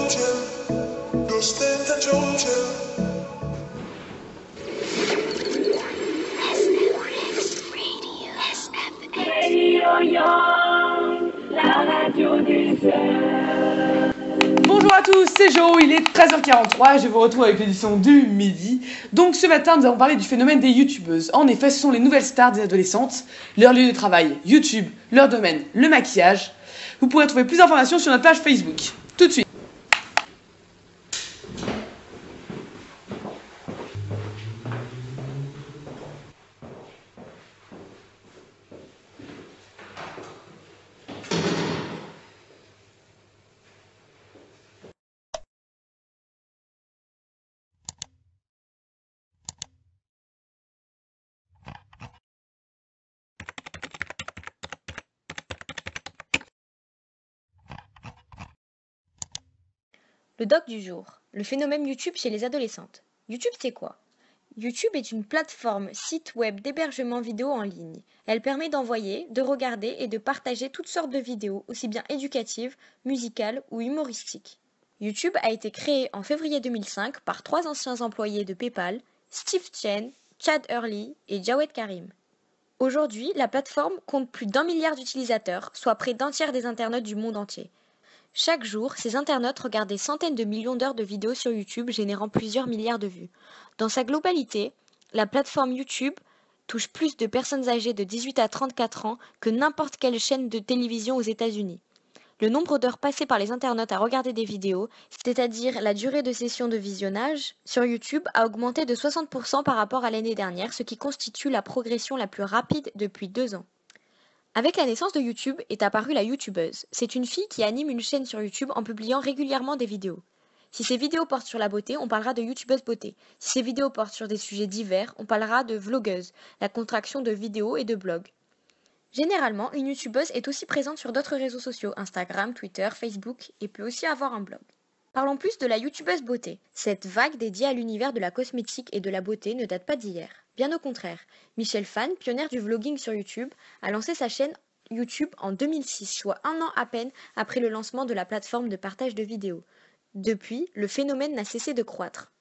Georgia, lost in Georgia. Radio Young, la radio des heures. Bonjour à tous, c'est Jo, il est 13h43 et je vous retrouve avec l'édition du midi. Donc ce matin, nous allons parler du phénomène des youtubeuses. En effet, ce sont les nouvelles stars des adolescentes. Leur lieu de travail, YouTube, leur domaine, le maquillage. Vous pourrez trouver plus d'informations sur notre page Facebook. Tout de suite. Le doc du jour, le phénomène YouTube chez les adolescentes. YouTube, c'est quoi? YouTube est une plateforme site web d'hébergement vidéo en ligne. Elle permet d'envoyer, de regarder et de partager toutes sortes de vidéos, aussi bien éducatives, musicales ou humoristiques. YouTube a été créé en février 2005 par 3 anciens employés de PayPal, Steve Chen, Chad Hurley et Jawed Karim. Aujourd'hui, la plateforme compte plus d'1 milliard d'utilisateurs, soit près d'un tiers des internautes du monde entier. Chaque jour, ces internautes regardent des centaines de millions d'heures de vidéos sur YouTube, générant plusieurs milliards de vues. Dans sa globalité, la plateforme YouTube touche plus de personnes âgées de 18 à 34 ans que n'importe quelle chaîne de télévision aux États-Unis. Le nombre d'heures passées par les internautes à regarder des vidéos, c'est-à-dire la durée de session de visionnage, sur YouTube a augmenté de 60% par rapport à l'année dernière, ce qui constitue la progression la plus rapide depuis 2 ans. Avec la naissance de YouTube est apparue la YouTubeuse. C'est une fille qui anime une chaîne sur YouTube en publiant régulièrement des vidéos. Si ces vidéos portent sur la beauté, on parlera de YouTubeuse beauté. Si ces vidéos portent sur des sujets divers, on parlera de vlogueuse, la contraction de vidéo et de blog. Généralement, une YouTubeuse est aussi présente sur d'autres réseaux sociaux, Instagram, Twitter, Facebook, et peut aussi avoir un blog. Parlons plus de la YouTubeuse beauté. Cette vague dédiée à l'univers de la cosmétique et de la beauté ne date pas d'hier. Bien au contraire, Michelle Phan, pionnière du vlogging sur YouTube, a lancé sa chaîne YouTube en 2006, soit 1 an à peine après le lancement de la plateforme de partage de vidéos. Depuis, le phénomène n'a cessé de croître.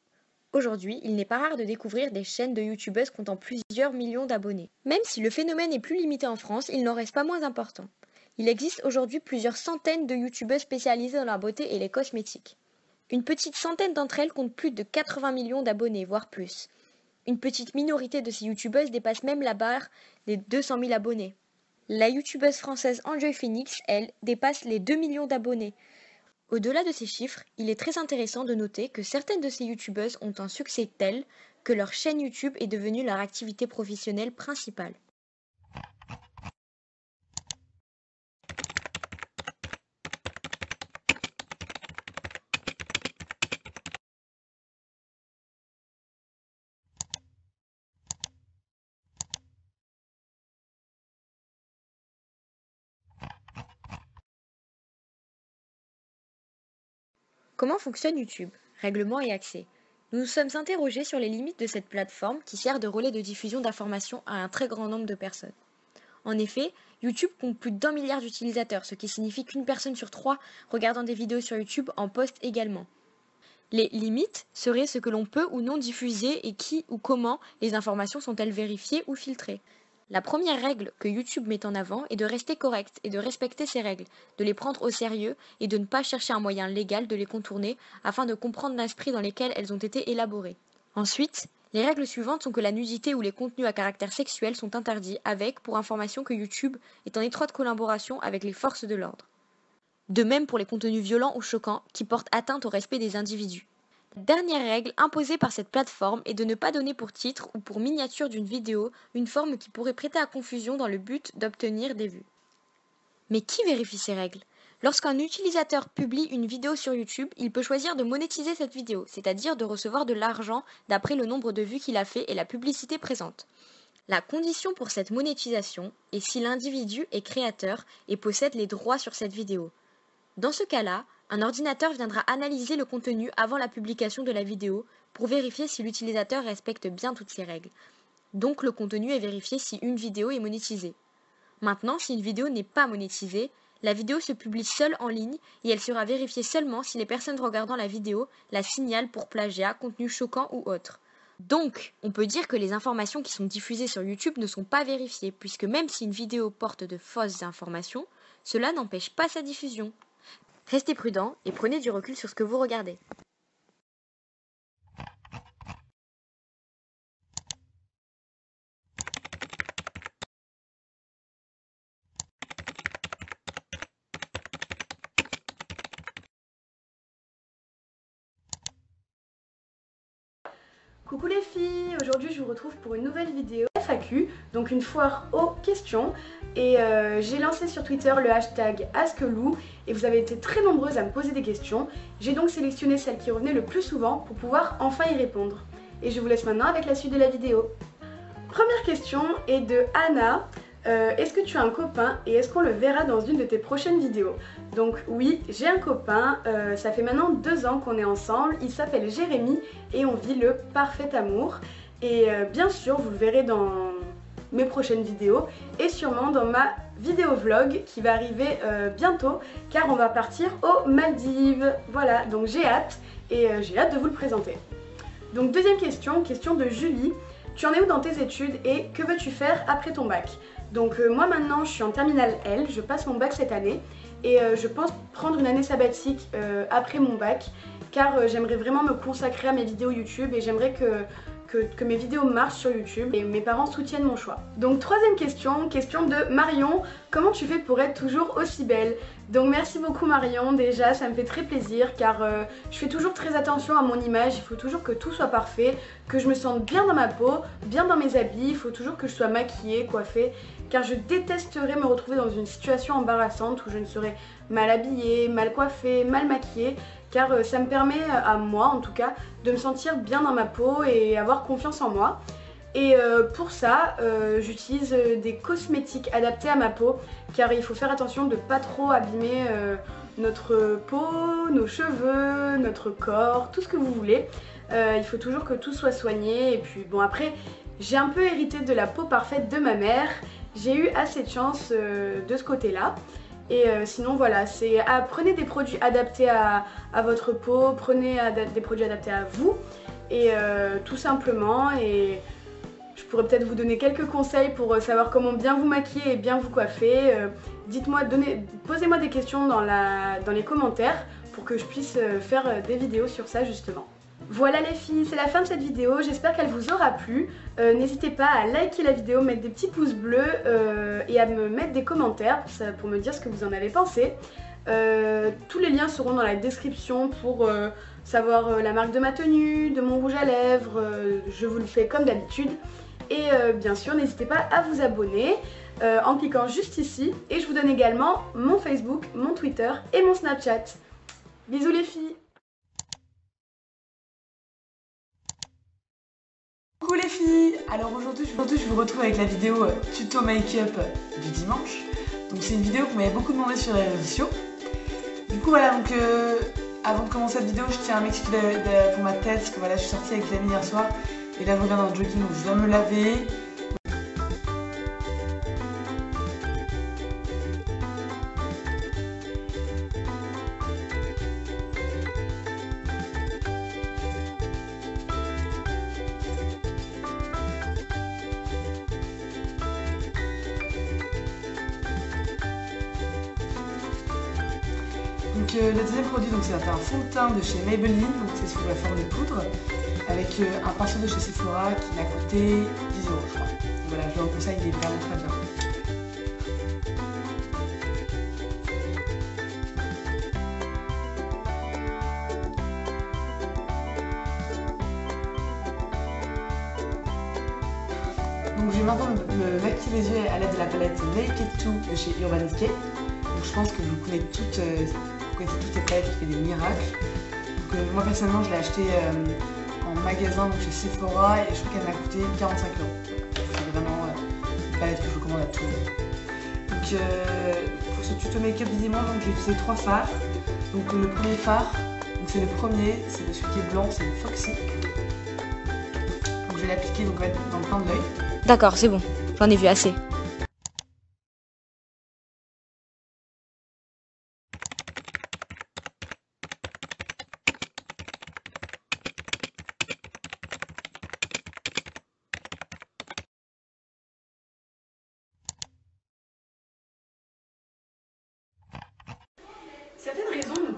Aujourd'hui, il n'est pas rare de découvrir des chaînes de youtubeuses comptant plusieurs millions d'abonnés. Même si le phénomène est plus limité en France, il n'en reste pas moins important. Il existe aujourd'hui plusieurs centaines de youtubeuses spécialisées dans la beauté et les cosmétiques. Une petite centaine d'entre elles comptent plus de 80 millions d'abonnés, voire plus. Une petite minorité de ces youtubeuses dépasse même la barre des 200 000 abonnés. La youtubeuse française Enjoy Phoenix, elle, dépasse les 2 millions d'abonnés. Au-delà de ces chiffres, il est très intéressant de noter que certaines de ces youtubeuses ont un succès tel que leur chaîne YouTube est devenue leur activité professionnelle principale. Comment fonctionne YouTube? Règlement et accès. Nous nous sommes interrogés sur les limites de cette plateforme qui sert de relais de diffusion d'informations à un très grand nombre de personnes. En effet, YouTube compte plus d'1 milliard d'utilisateurs, ce qui signifie qu'une personne sur 3 regardant des vidéos sur YouTube en poste également. Les limites seraient ce que l'on peut ou non diffuser et qui ou comment les informations sont-elles vérifiées ou filtrées. La première règle que YouTube met en avant est de rester correct et de respecter ces règles, de les prendre au sérieux et de ne pas chercher un moyen légal de les contourner afin de comprendre l'esprit dans lequel elles ont été élaborées. Ensuite, les règles suivantes sont que la nudité ou les contenus à caractère sexuel sont interdits avec, pour information, que YouTube est en étroite collaboration avec les forces de l'ordre. De même pour les contenus violents ou choquants qui portent atteinte au respect des individus. La dernière règle imposée par cette plateforme est de ne pas donner pour titre ou pour miniature d'une vidéo une forme qui pourrait prêter à confusion dans le but d'obtenir des vues. Mais qui vérifie ces règles? Lorsqu'un utilisateur publie une vidéo sur YouTube, il peut choisir de monétiser cette vidéo, c'est-à-dire de recevoir de l'argent d'après le nombre de vues qu'il a fait et la publicité présente. La condition pour cette monétisation est si l'individu est créateur et possède les droits sur cette vidéo. Dans ce cas-là, un ordinateur viendra analyser le contenu avant la publication de la vidéo pour vérifier si l'utilisateur respecte bien toutes ces règles. Donc le contenu est vérifié si une vidéo est monétisée. Maintenant, si une vidéo n'est pas monétisée, La vidéo se publie seule en ligne et elle sera vérifiée seulement si les personnes regardant la vidéo la signalent pour plagiat, contenu choquant ou autre. Donc, on peut dire que les informations qui sont diffusées sur YouTube ne sont pas vérifiées, puisque même si une vidéo porte de fausses informations, cela n'empêche pas sa diffusion. Restez prudents et prenez du recul sur ce que vous regardez. Coucou les filles, aujourd'hui je vous retrouve pour une nouvelle vidéo FAQ, donc une foire aux questions. Et j'ai lancé sur Twitter le hashtag AskLou et vous avez été très nombreuses à me poser des questions. J'ai donc sélectionné celles qui revenaient le plus souvent pour pouvoir enfin y répondre. Et je vous laisse maintenant avec la suite de la vidéo. Première question est de Anna. Est-ce que tu as un copain et est-ce qu'on le verra dans une de tes prochaines vidéos? Donc oui, j'ai un copain, ça fait maintenant 2 ans qu'on est ensemble, il s'appelle Jérémy et on vit le parfait amour. Et bien sûr, vous le verrez dans mes prochaines vidéos et sûrement dans ma vidéo vlog qui va arriver bientôt car on va partir aux Maldives. Voilà, donc j'ai hâte et j'ai hâte de vous le présenter. Donc deuxième question, question de Julie. Tu en es où dans tes études et que veux-tu faire après ton bac? Donc moi maintenant je suis en terminale L, je passe mon bac cette année et je pense prendre une année sabbatique après mon bac car j'aimerais vraiment me consacrer à mes vidéos YouTube et j'aimerais que mes vidéos marchent sur YouTube et mes parents soutiennent mon choix. Donc troisième question, question de Marion. Comment tu fais pour être toujours aussi belle? Donc merci beaucoup Marion, déjà ça me fait très plaisir car je fais toujours très attention à mon image, il faut toujours que tout soit parfait, que je me sente bien dans ma peau, bien dans mes habits, il faut toujours que je sois maquillée, coiffée, car je détesterais me retrouver dans une situation embarrassante où je ne serais mal habillée, mal coiffée, mal maquillée, car ça me permet à moi en tout cas de me sentir bien dans ma peau et avoir confiance en moi. Et pour ça, j'utilise des cosmétiques adaptés à ma peau car il faut faire attention de ne pas trop abîmer notre peau, nos cheveux, notre corps, tout ce que vous voulez. Il faut toujours que tout soit soigné et puis bon après, j'ai un peu hérité de la peau parfaite de ma mère. J'ai eu assez de chance de ce côté-là. Et sinon voilà, prenez des produits adaptés à votre peau, prenez des produits adaptés à vous et tout simplement. Et je pourrais peut-être vous donner quelques conseils pour savoir comment bien vous maquiller et bien vous coiffer. Dites-moi, posez-moi des questions dans les commentaires pour que je puisse faire des vidéos sur ça justement. Voilà les filles, c'est la fin de cette vidéo, j'espère qu'elle vous aura plu. N'hésitez pas à liker la vidéo, mettre des petits pouces bleus et à me mettre des commentaires pour me dire ce que vous en avez pensé. Tous les liens seront dans la description pour savoir la marque de ma tenue, de mon rouge à lèvres, je vous le fais comme d'habitude. Et bien sûr, n'hésitez pas à vous abonner en cliquant juste ici. Et je vous donne également mon Facebook, mon Twitter et mon Snapchat. Bisous les filles! Coucou les filles. Alors aujourd'hui je vous retrouve avec la vidéo tuto make-up du dimanche. Donc c'est une vidéo que vous m'avez beaucoup demandé sur les réseaux sociaux. Du coup voilà, donc avant de commencer cette vidéo, je tiens à m'excuser pour ma tête parce que voilà, je suis sortie avec l'ami hier soir et là je reviens dans le jogging donc je dois me laver. Donc le deuxième produit, c'est un fond de teint de chez Maybelline, donc c'est sous la forme de poudre, avec un pinceau de chez Sephora qui m'a coûté 10 € je crois. Donc voilà, je le conseille, il est vraiment très bien. Donc je vais maintenant me maquiller les yeux à l'aide de la palette Make It Too de chez Urban Decay. Donc je pense que vous connaissez toutes ces palettes qui fait des miracles. Donc moi personnellement je l'ai acheté en magasin donc chez Sephora et je crois qu'elle m'a coûté 45 €. C'est vraiment une palette que je recommande à tout le monde. Donc pour ce tuto make-up du dimanche, j'ai utilisé 3 fards. Donc le premier phare, c'est le premier, c'est celui qui est blanc, c'est le Foxy. Donc je vais l'appliquer dans le coin de l'œil. D'accord, c'est bon, j'en ai vu assez.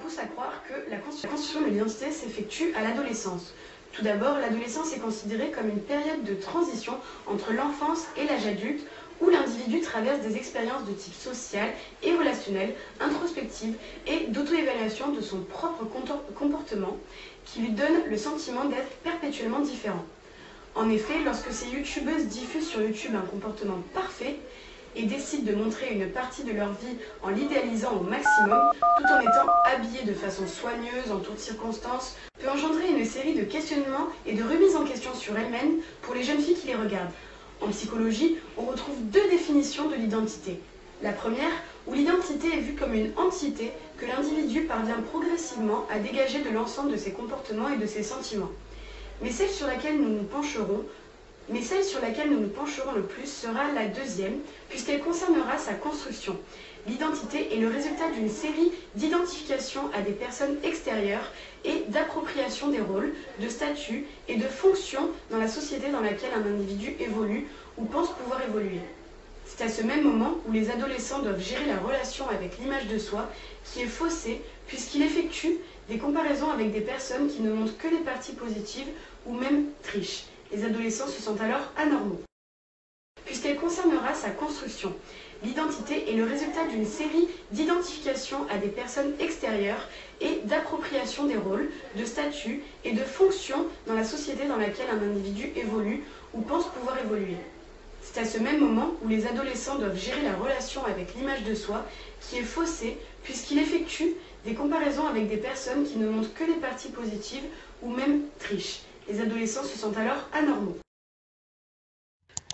pousse à croire que la construction de l'identité s'effectue à l'adolescence. Tout d'abord, l'adolescence est considérée comme une période de transition entre l'enfance et l'âge adulte, où l'individu traverse des expériences de type social et relationnel, introspectives et d'auto-évaluation de son propre comportement, qui lui donne le sentiment d'être perpétuellement différent. En effet, lorsque ces youtubeuses diffusent sur YouTube un comportement parfait et décident de montrer une partie de leur vie en l'idéalisant au maximum, tout en étant habillées de façon soigneuse en toutes circonstances, peut engendrer une série de questionnements et de remises en question sur elles-mêmes pour les jeunes filles qui les regardent. En psychologie, on retrouve deux définitions de l'identité. La première, où l'identité est vue comme une entité que l'individu parvient progressivement à dégager de l'ensemble de ses comportements et de ses sentiments. Mais celle sur laquelle nous nous pencherons le plus sera la deuxième, puisqu'elle concernera sa construction. L'identité est le résultat d'une série d'identifications à des personnes extérieures et d'appropriation des rôles, de statuts et de fonctions dans la société dans laquelle un individu évolue ou pense pouvoir évoluer. C'est à ce même moment où les adolescents doivent gérer la relation avec l'image de soi qui est faussée puisqu'il effectue des comparaisons avec des personnes qui ne montrent que les parties positives ou même trichent. Les adolescents se sentent alors anormaux. Puisqu'elle concernera sa construction. L'identité est le résultat d'une série d'identifications à des personnes extérieures et d'appropriation des rôles, de statuts et de fonctions dans la société dans laquelle un individu évolue ou pense pouvoir évoluer. C'est à ce même moment où les adolescents doivent gérer la relation avec l'image de soi qui est faussée puisqu'il effectue des comparaisons avec des personnes qui ne montrent que les parties positives ou même trichent. Les adolescents se sentent alors anormaux.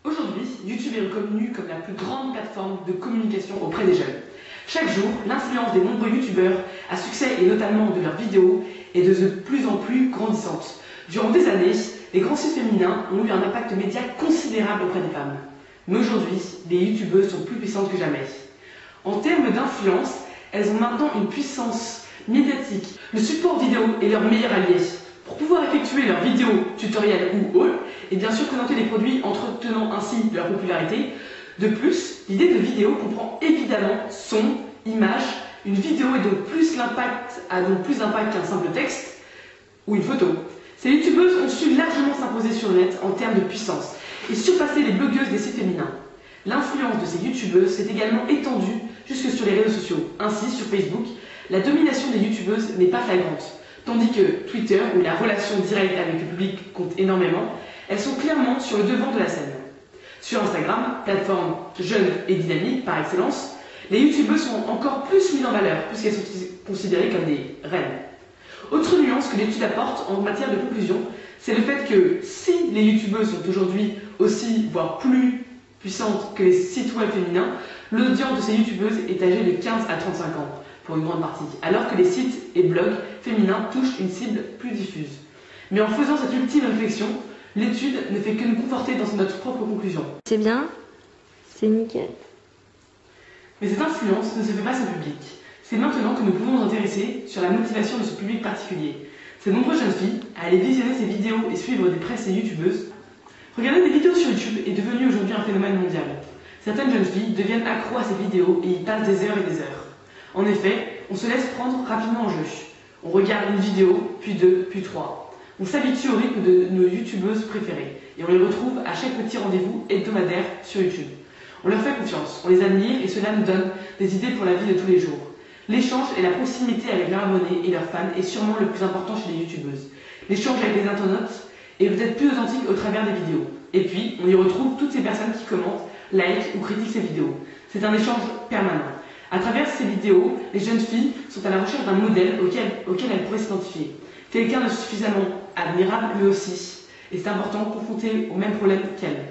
Aujourd'hui, YouTube est reconnu comme la plus grande plateforme de communication auprès des jeunes. Chaque jour, l'influence des nombreux youtubeurs à succès et notamment de leurs vidéos est de plus en plus grandissante. Durant des années, les grands sites féminins ont eu un impact média considérable auprès des femmes. Mais aujourd'hui, les youtubeuses sont plus puissantes que jamais. En termes d'influence, elles ont maintenant une puissance médiatique. Le support vidéo est leur meilleur allié. Pour pouvoir effectuer leurs vidéos, tutoriels ou hauls, et bien sûr présenter des produits entretenant ainsi leur popularité. De plus, l'idée de vidéo comprend évidemment son, image. Une vidéo a donc plus d'impact qu'un simple texte ou une photo. Ces youtubeuses ont su largement s'imposer sur le net en termes de puissance et surpasser les blogueuses des sites féminins. L'influence de ces youtubeuses s'est également étendue jusque sur les réseaux sociaux. Ainsi, sur Facebook, la domination des youtubeuses n'est pas flagrante. Tandis que Twitter, où la relation directe avec le public compte énormément, elles sont clairement sur le devant de la scène. Sur Instagram, plateforme jeune et dynamique par excellence, les youtubeuses sont encore plus mises en valeur puisqu'elles sont considérées comme des reines. Autre nuance que l'étude apporte en matière de conclusion, c'est le fait que si les youtubeuses sont aujourd'hui aussi, voire plus puissantes que les sites web féminins, l'audience de ces youtubeuses est âgée de 15 à 35 ans. Pour une grande partie, alors que les sites et blogs féminins touchent une cible plus diffuse. Mais en faisant cette ultime réflexion, l'étude ne fait que nous conforter dans notre propre conclusion. C'est bien, c'est nickel. Mais cette influence ne se fait pas sans public. C'est maintenant que nous pouvons nous intéresser sur la motivation de ce public particulier. Ces nombreuses jeunes filles à aller visionner ces vidéos et suivre des presses et youtubeuses. Regarder des vidéos sur YouTube est devenu aujourd'hui un phénomène mondial. Certaines jeunes filles deviennent accros à ces vidéos et y passent des heures et des heures. En effet, on se laisse prendre rapidement en jeu. On regarde une vidéo, puis deux, puis trois. On s'habitue au rythme de nos youtubeuses préférées et on les retrouve à chaque petit rendez-vous hebdomadaire sur YouTube. On leur fait confiance, on les admire et cela nous donne des idées pour la vie de tous les jours. L'échange et la proximité avec leurs abonnés et leurs fans est sûrement le plus important chez les youtubeuses. L'échange avec les internautes est peut-être plus authentique au travers des vidéos. Et puis, on y retrouve toutes ces personnes qui commentent, like ou critiquent ces vidéos. C'est un échange permanent. À travers ces vidéos, les jeunes filles sont à la recherche d'un modèle auquel elles pourraient s'identifier. Quelqu'un de suffisamment admirable, mais aussi, et c'est important, confronté aux mêmes problèmes qu'elles.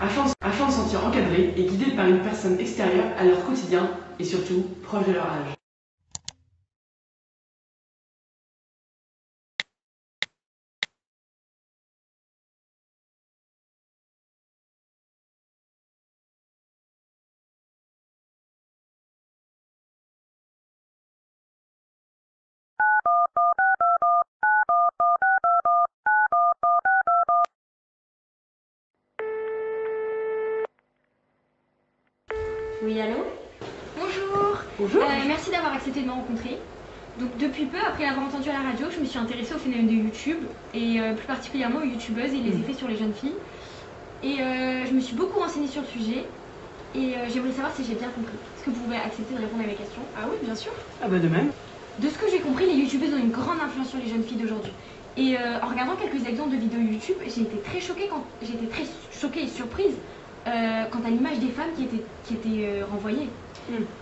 Afin de se sentir encadrées et guidées par une personne extérieure à leur quotidien et surtout proche de leur âge. Oui, allô? Bonjour. Bonjour. Merci d'avoir accepté de me rencontrer. Donc depuis peu, après l'avoir entendu à la radio, je me suis intéressée au phénomène de YouTube et plus particulièrement aux youtubeuses et les effets sur les jeunes filles. Et je me suis beaucoup renseignée sur le sujet et j'aimerais savoir si j'ai bien compris. Est-ce que vous pouvez accepter de répondre à mes questions? Ah oui, bien sûr. Ah bah de même. De ce que j'ai compris, les youtubeuses ont une grande influence sur les jeunes filles d'aujourd'hui. Et en regardant quelques exemples de vidéos YouTube, j'ai été très choquée et surprise quant à l'image des femmes qui étaient renvoyées.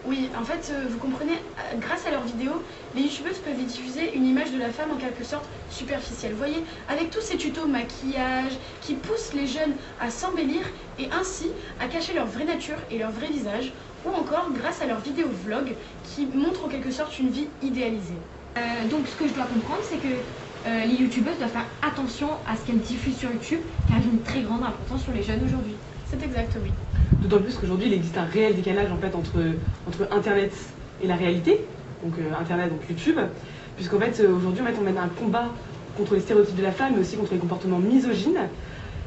Oui, en fait, vous comprenez, grâce à leurs vidéos, les youtubeuses peuvent diffuser une image de la femme en quelque sorte superficielle. Vous voyez, avec tous ces tutos maquillage qui poussent les jeunes à s'embellir et ainsi à cacher leur vraie nature et leur vrai visage, ou encore grâce à leurs vidéos vlog qui montrent en quelque sorte une vie idéalisée. Donc ce que je dois comprendre, c'est que les youtubeuses doivent faire attention à ce qu'elles diffusent sur YouTube, car elles ont une très grande importance sur les jeunes aujourd'hui. C'est exact, oui. D'autant plus qu'aujourd'hui, il existe un réel décalage en fait entre Internet et la réalité, donc Internet, donc YouTube, puisqu'en fait aujourd'hui on mène un combat contre les stéréotypes de la femme, mais aussi contre les comportements misogynes,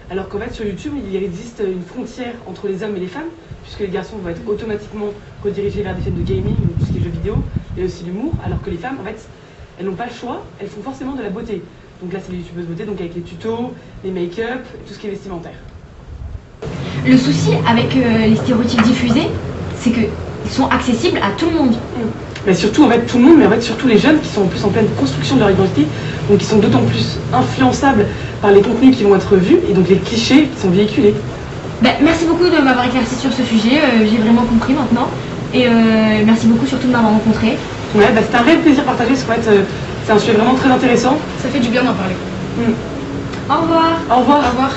alors qu'en fait sur YouTube il existe une frontière entre les hommes et les femmes, puisque les garçons vont être automatiquement redirigés vers des films de gaming, ou tout ce qui est jeux vidéo, et aussi l'humour, alors que les femmes en fait elles n'ont pas le choix, elles font forcément de la beauté. Donc là c'est les youtubeuses beauté, donc avec les tutos, les make-up, tout ce qui est vestimentaire. Le souci avec les stéréotypes diffusés, c'est qu'ils sont accessibles à tout le monde. Mais surtout en fait tout le monde, mais en fait surtout les jeunes qui sont en plus en pleine construction de leur identité, donc qui sont d'autant plus influençables par les contenus qui vont être vus et donc les clichés qui sont véhiculés. Merci beaucoup de m'avoir éclairci sur ce sujet, j'ai vraiment compris maintenant. Et merci beaucoup surtout de m'avoir rencontré. Ouais, c'était un réel plaisir partagé, parce qu'en fait c'est un sujet vraiment très intéressant. Ça fait du bien d'en parler. Au revoir. Au revoir. Au revoir.